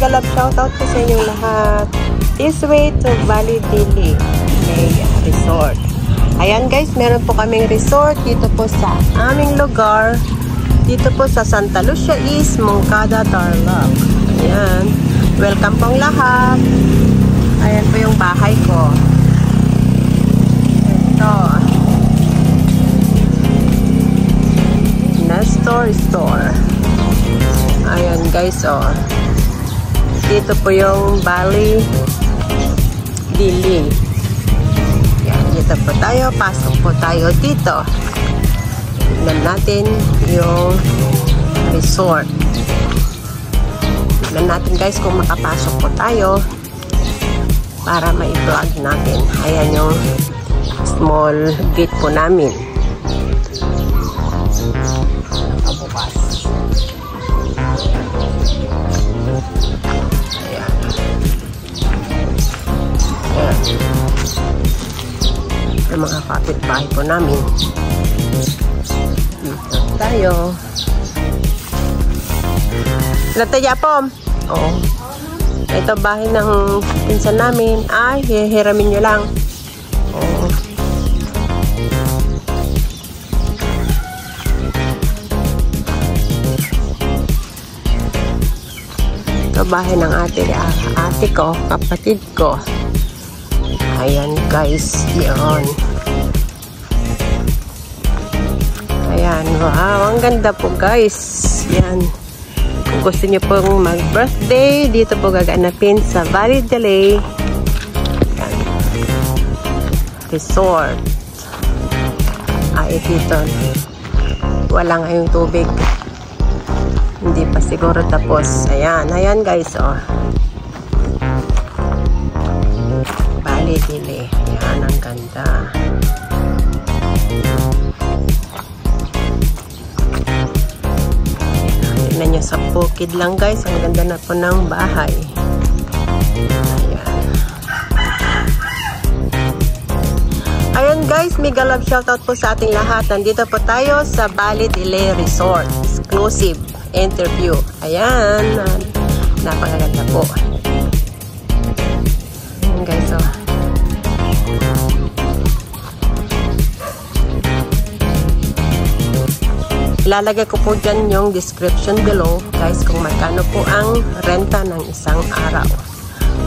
mega love shoutout po sa inyong lahat. This way to Validili Resort. Ayan guys, meron po kaming resort dito po sa aming lugar. Dito po sa Santa Lucia East, Moncada, Tarlac. Ayan. Welcome pong lahat. Ayan po yung bahay ko. Ito. Nestor Store. Ayan guys, oh. Dito po yung Validili. Ayan, dito po tayo. Pasok po tayo dito. Tignan natin yung resort. Tignan natin guys kung makapasok po tayo para ma-vlog natin. Ayan yung small gate po namin. Nakabukas. Ayan. Ayan. Yung mga kapitbahay po namin. Dito tayo. Nataya po. Oo. Ito bahay ng pinsan namin. Ay, hihiramin nyo lang. Oo. Ito bahay ng ate ko, kapatid ko. Ayan guys, yun. Ayan, wow, ang ganda po guys. Yan. Kung gusto niyo pong mag-birthday, dito po gaganapin sa Validili Resort. Ay, dito. Wala ngayong tubig. Hindi pa siguro tapos. Ayan, ayan guys, oh. Validili. Ayan, ang ganda. Tignan nyo sa bukid lang guys. Ang ganda na po ng bahay. Ayan. Ayan guys, mega love shoutout po sa ating lahat. Nandito po tayo sa Validili Resort. Exclusive interview. Ayan. Napakaganda po. Ayan guys, oh. Ilalagay ko po dyan yung description below guys kung magkano po ang renta ng isang araw.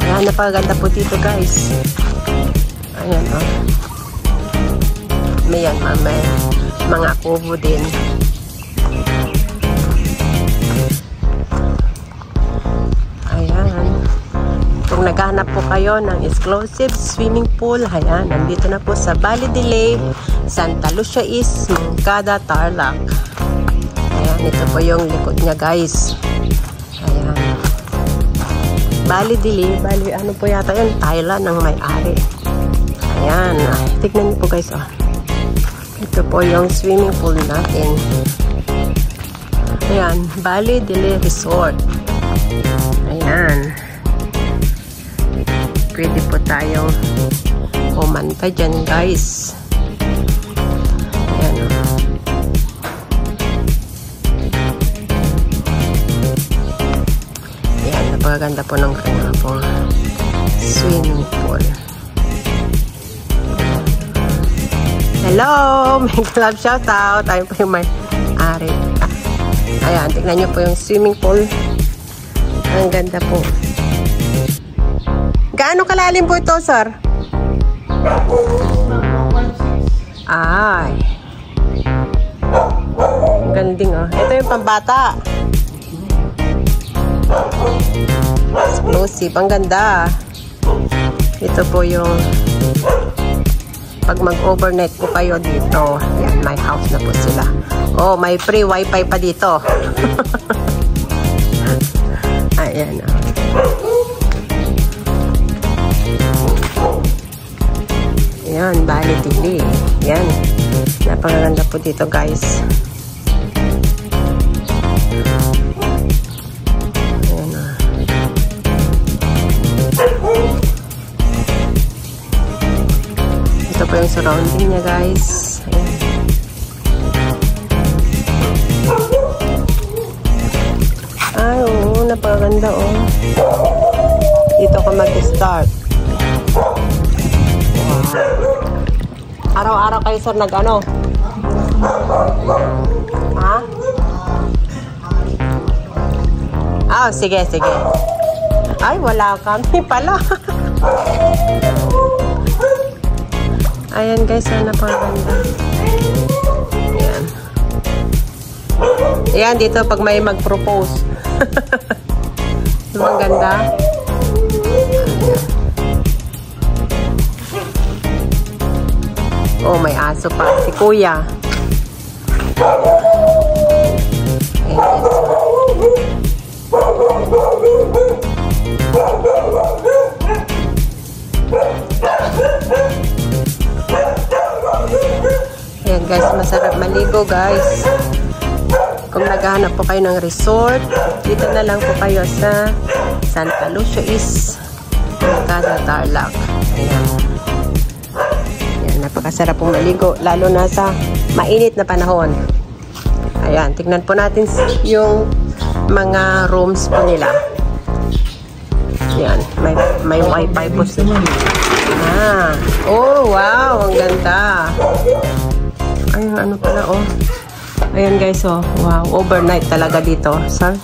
Ayan, napakaganda po dito guys. Ayan, oh. May mga kubo din. Ayan. Kung naghahanap po kayo ng exclusive swimming pool, ayan, nandito na po sa Validili, Santa Lucia East, Moncada, Tarlac. Ayan, ito po yung likod niya guys. Ayan. Validili, ano po yata yun? Thailand ang may-ari. Ayan. Tignan niyo po guys, oh. Ito po yung swimming pool natin. Ayan, Validili Resort. Ayan. Pwede po tayong kumanta dyan guys. Ayan, oh. Ayan, napakaganda po ng kanya pong swimming pool. Hello! May club shoutout. Ayun po yung may-ari. Ayan, tignan nyo po yung swimming pool. Ang ganda po. Gaano kalalim po ito, sir? Ay. Ganding, oh. Ito yung pambata. Exclusive. Ang ganda. Ito po yung pag mag-overnight po kayo dito. Yan, may house na po sila. Oh, may free wifi pa dito. Ayan, oh. Ayan, Validili. Ayan. Napakaganda po dito, guys. Ayan, oh. Ito po yung surrounding niya, guys. Ayan. Ay, oo. napakaganda oh. Dito ka mag-start. Wow. Araw-araw kayo sir nag-ano? Ha? Ah, sige, sige. Ay, wala kami pala. Ayan guys, napakaganda. Ayan. Ayan, dito pag may mag-propose. Ang ganda. Oh, may aso pa. Si Kuya. Ayan guys, masarap maligo guys. Kung naghahanap po kayo ng resort, dito na lang po kayo sa Santa Lucia East, Moncada, Tarlac. Ayan. Ayan, napakasarap pong maligo, lalo na sa mainit na panahon. Ayan, tignan po natin yung mga rooms po nila. Ayan, may wifi po sila. Ah, oh wow, ang ganda. Ay, ano pala oh. Ayan guys, oh. Wow, overnight talaga dito, sir.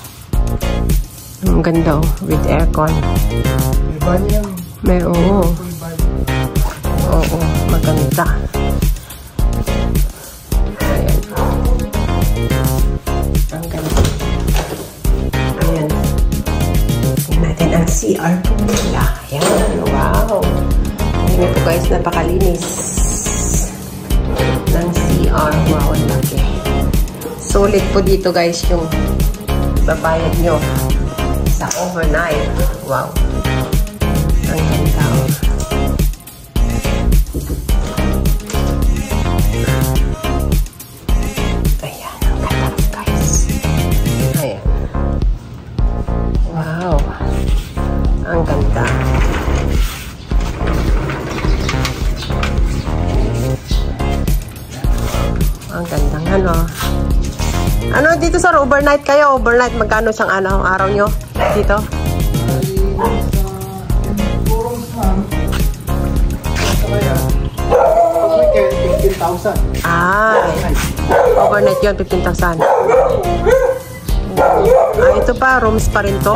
Ang ganda, oh. With aircon. May, oo. Oo, maganda. Ayan. Ang ganda. Ayan. Tingnan natin ang CR po nila. Ayan, wow. Ayan po guys, napakalinis ng CR. Wow, ang laki. Solid po dito guys yung babayad nyo sa overnight. Wow. Ang ganda. Ayan, ang ganda guys. Ayan. Wow. Ang ganda. Ang gandang ano. Ano dito sir, overnight kayo? Overnight, magkano siyang ano, araw nyo dito? Ah, overnight yun, 15,000. Ah, ito pa, rooms pa rin to.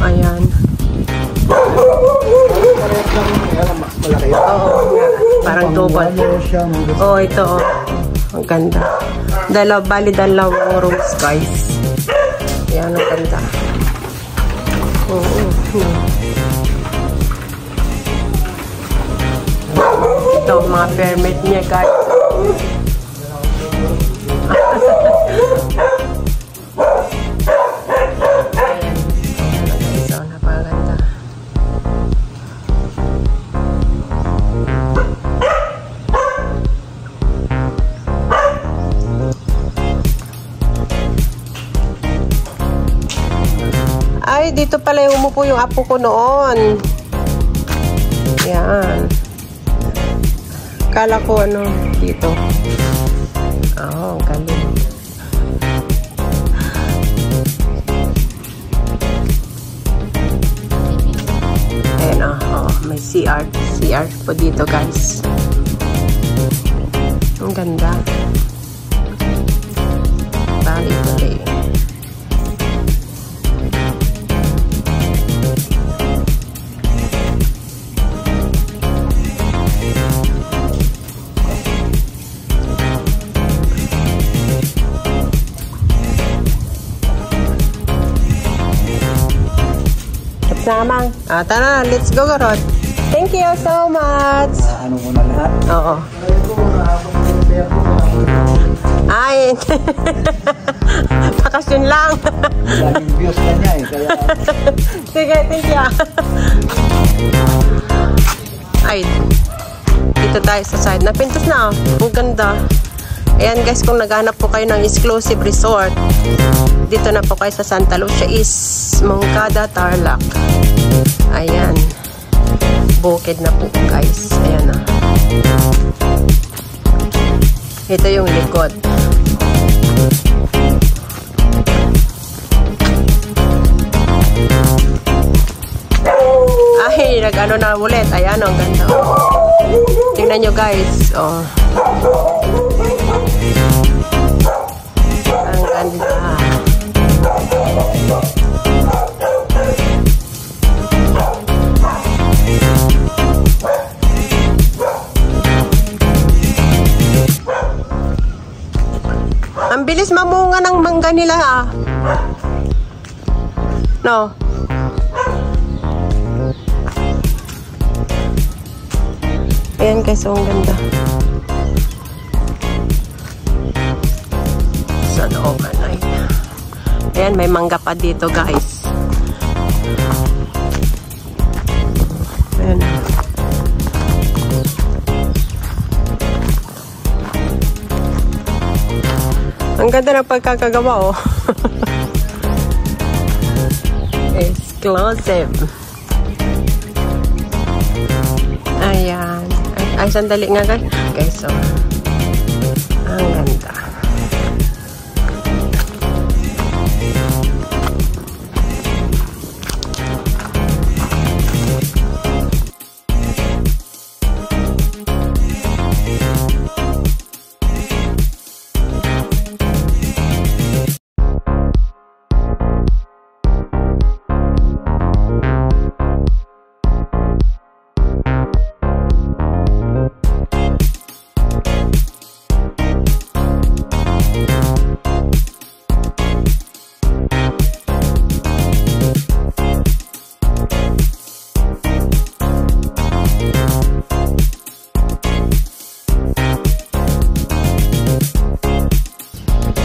Ayan. Oo, parang double. Oh, ito oh. Ang ganda. Bali dalawang rooms guys. Yan, ang ganda. Oo. Ito, mga permit niya guys. Ay, dito pala yung umupo yung apo ko noon. Yan. Kala ko ano, dito. Oo, ang galing. Ayan oh, may CR po dito guys. Ang ganda. Bali. Namang. Tara, let's go, Garot. Thank you so much. Ano mo na lahat? Oo. Ay, bakasyon lang. Daming views na niya eh. Kaya... Sige, thank you. Ay, dito tayo sa side. Napintos na oh. Ang ganda. Ayan guys, kung naghanap po kayo ng exclusive resort, dito na po kayo sa Santa Lucia East, Moncada, Tarlac. Ayan. Bukid na po guys. Ayan na. Ito yung likod. Uy, nag-ano na ulit. Ayan, ang ganda. Tingnan nyo guys. Oh. Ang ganda. Ang bilis mamunga ng mangga nila ah. No. Ayan guys, ang ganda. Sa looban ay. Ayan, may mangga pa dito guys. Ayan. Ang ganda ng pagkakagawa oh. Exclusive. Ayan. Ay, sandali nga guys. Okay, so. Ang ganda.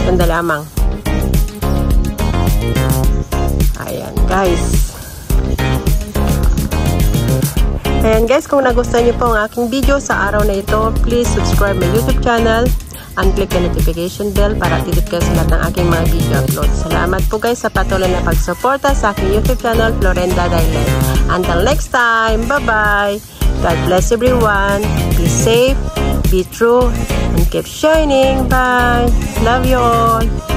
Ganda lamang. Ayan guys. Ayan guys, kung nagustuhan niyo po ang aking video sa araw na ito, please subscribe my YouTube channel and click the notification bell para updated kayo sa lahat ng aking mga video upload. Salamat po guys sa patuloy na pagsuporta sa aking YouTube channel, Florenda Dailet. Until next time, bye-bye! God bless everyone. Be safe, be true, and keep shining. Bye. Love you all.